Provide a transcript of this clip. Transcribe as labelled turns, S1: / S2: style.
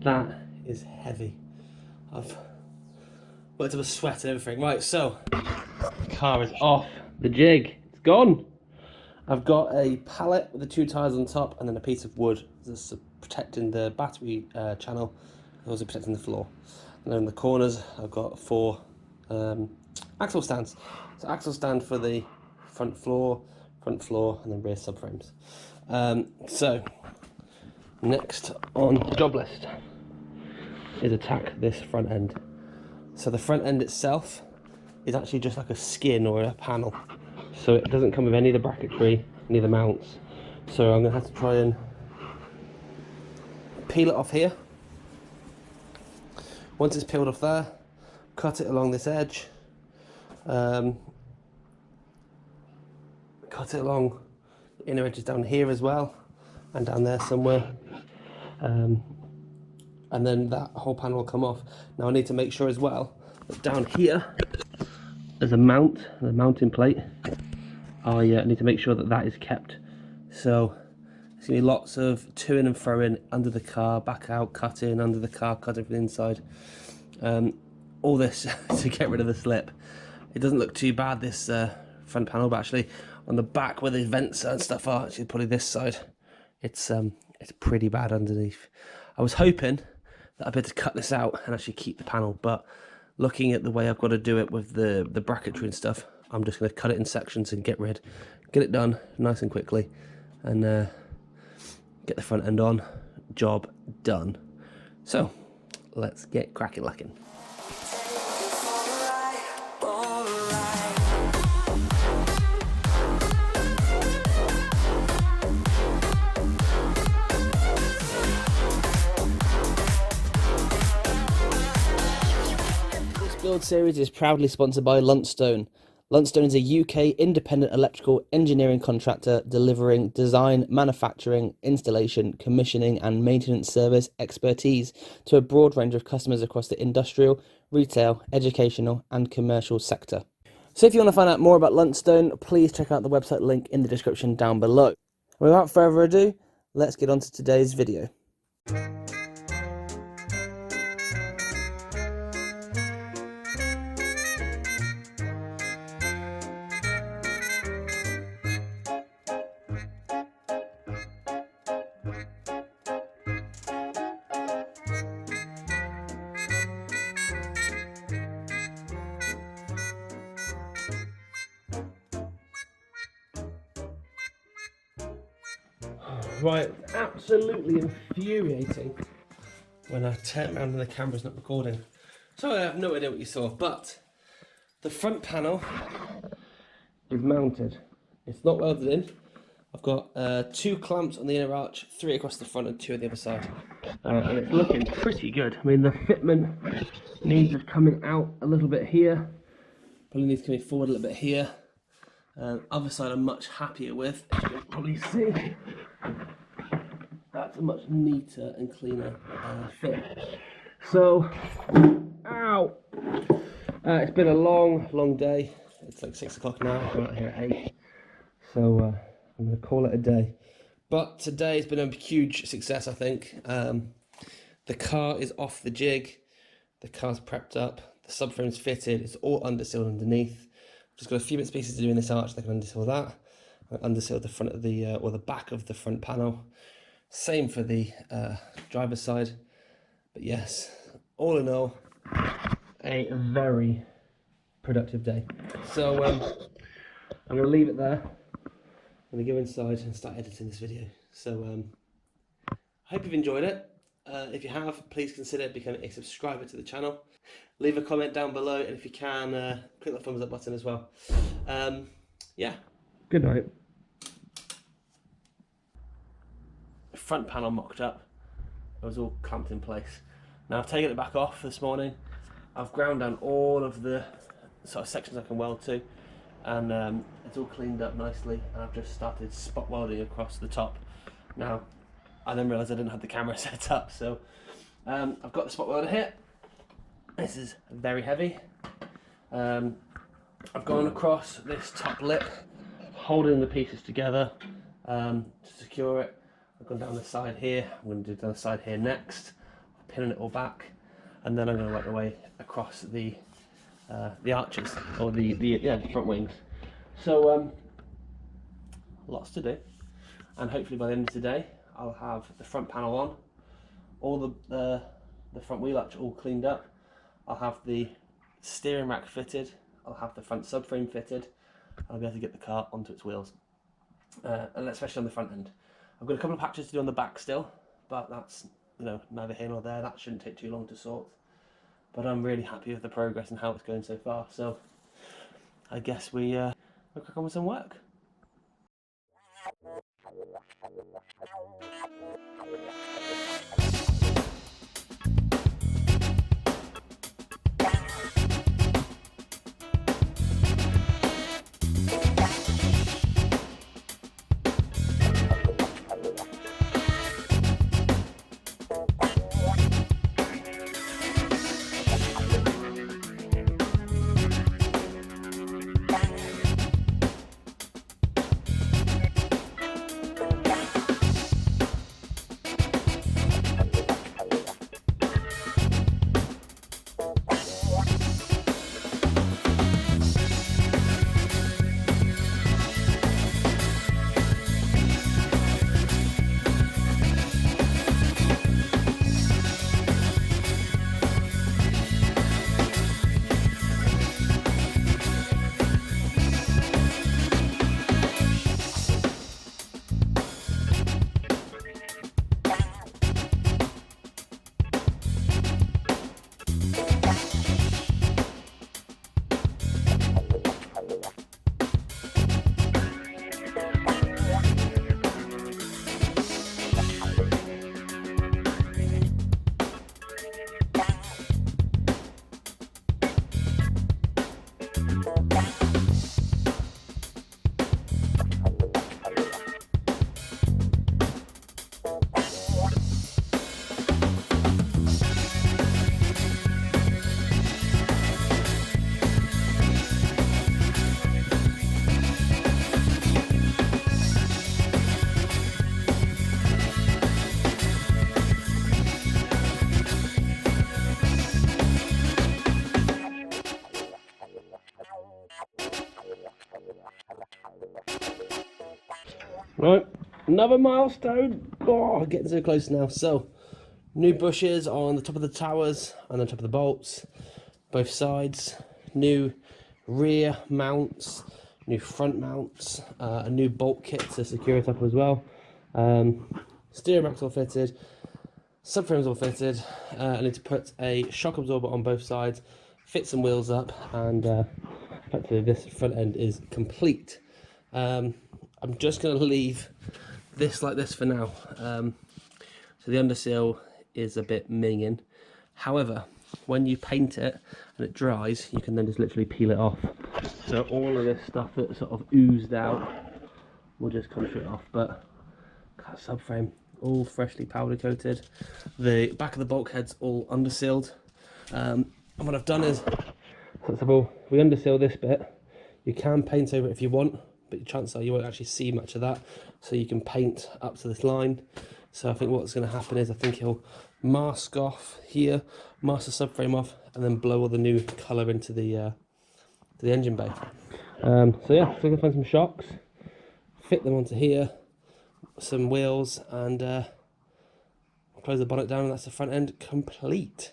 S1: That is heavy. I've worked up a sweat and everything. Right, so the car is off the jig. It's gone. I've got a pallet with the 2 tyres on top and then a piece of wood that's protecting the battery channel, also protecting the floor. And then in the corners I've got 4 axle stands. So axle stand for the front floor, and then rear subframes. So next on the job list is attack this front end. So the front end itself is actually just like a skin or a panel. So it doesn't come with any of the bracketry, any of the mounts. So I'm going to have to try and peel it off here. Once it's peeled off there, cut it along this edge. Cut it along the inner edges down here as well, and down there somewhere. And then that whole panel will come off. Now I need to make sure as well that down here there's a mount, the mounting plate. I need to make sure that that is kept. So there's going to be lots of to-in and fro-in under the car, back out, cut in, under the car, cutting from the inside. All this to get rid of the slip. It doesn't look too bad, this front panel, but actually on the back where the vents and stuff are, actually probably this side, it's pretty bad underneath. I was hoping that I'd be able to cut this out and actually keep the panel, but looking at the way I've got to do it with the bracketry and stuff, I'm just going to cut it in sections and get it done nice and quickly, and get the front end on. Job done. So let's get cracking lacking. Build series is proudly sponsored by Luntstone. Luntstone is a UK independent electrical engineering contractor delivering design, manufacturing, installation, commissioning and maintenance service expertise to a broad range of customers across the industrial, retail, educational and commercial sector. So if you want to find out more about Luntstone, please check out the website link in the description down below. Without further ado, let's get on to today's video. Right, absolutely infuriating when I turn around and the camera's not recording. So I have no idea what you saw, but the front panel is mounted. It's not welded in. I've got 2 clamps on the inner arch, 3 across the front and 2 on the other side. And it's looking pretty good. I mean, the fitment needs coming out a little bit here. Probably needs coming forward a little bit here. Other side I'm much happier with, as you can probably see. That's a much neater and cleaner fit. So, ow! It's been a long day. It's like 6 o'clock now. I'm out here at 8. So I'm going to call it a day. But today has been a huge success, I think. The car is off the jig. The car's prepped up. The subframe's fitted. It's all undersealed underneath. I've just got a few bits and pieces to do in this arch. I can underseal that. I underseal the front of the, or the back of the front panel. Same for the driver's side. But yes, all in all, a very productive day. So I'm going to leave it there. I'm going to go inside and start editing this video. So I hope you've enjoyed it. If you have, please consider becoming a subscriber to the channel. Leave a comment down below, and if you can, click the thumbs up button as well. Yeah. Good night. Front panel mocked up. It was all clamped in place. Now I've taken it back off this morning. I've ground down all of the sort of sections I can weld to, and it's all cleaned up nicely, and I've just started spot welding across the top. Now I then realised I didn't have the camera set up, so I've got the spot welder here. This is very heavy. I've gone across this top lip, holding the pieces together to secure it. I've gone down the side here. I'm going to do down the side here next. I've pinning it all back, and then I'm going to work my way across the arches, or the front wings. So lots to do, and hopefully by the end of today I'll have the front panel on, all the front wheel arch all cleaned up, I'll have the steering rack fitted, I'll have the front subframe fitted, and I'll be able to get the car onto its wheels, and especially on the front end. I've got a couple of patches to do on the back still, but that's, you know, neither here nor there. That shouldn't take too long to sort. But I'm really happy with the progress and how it's going so far. So I guess we'll crack on with some work. Right, another milestone. Oh, getting so close now. So, new bushes on the top of the towers and the top of the bolts, both sides. New rear mounts, new front mounts, a new bolt kit to secure it up as well. Steering rack's all fitted, subframe's all fitted. I need to put a shock absorber on both sides, fit some wheels up, and effectively this front end is complete. I'm just going to leave this like this for now. So the undersill is a bit minging. However, when you paint it and it dries, you can then just literally peel it off. So all of this stuff that sort of oozed out will just come straight off. But that subframe, all freshly powder coated. The back of the bulkhead's all undersealed. And what I've done is, first of all, we underseal this bit. You can paint over it if you want, but chances are you won't actually see much of that. So you can paint up to this line. So I think what's going to happen is I think he'll mask off here, mask the subframe off, and then blow all the new colour into the engine bay. So yeah, so I'm going to find some shocks, fit them onto here, some wheels, and close the bonnet down, and that's the front end complete.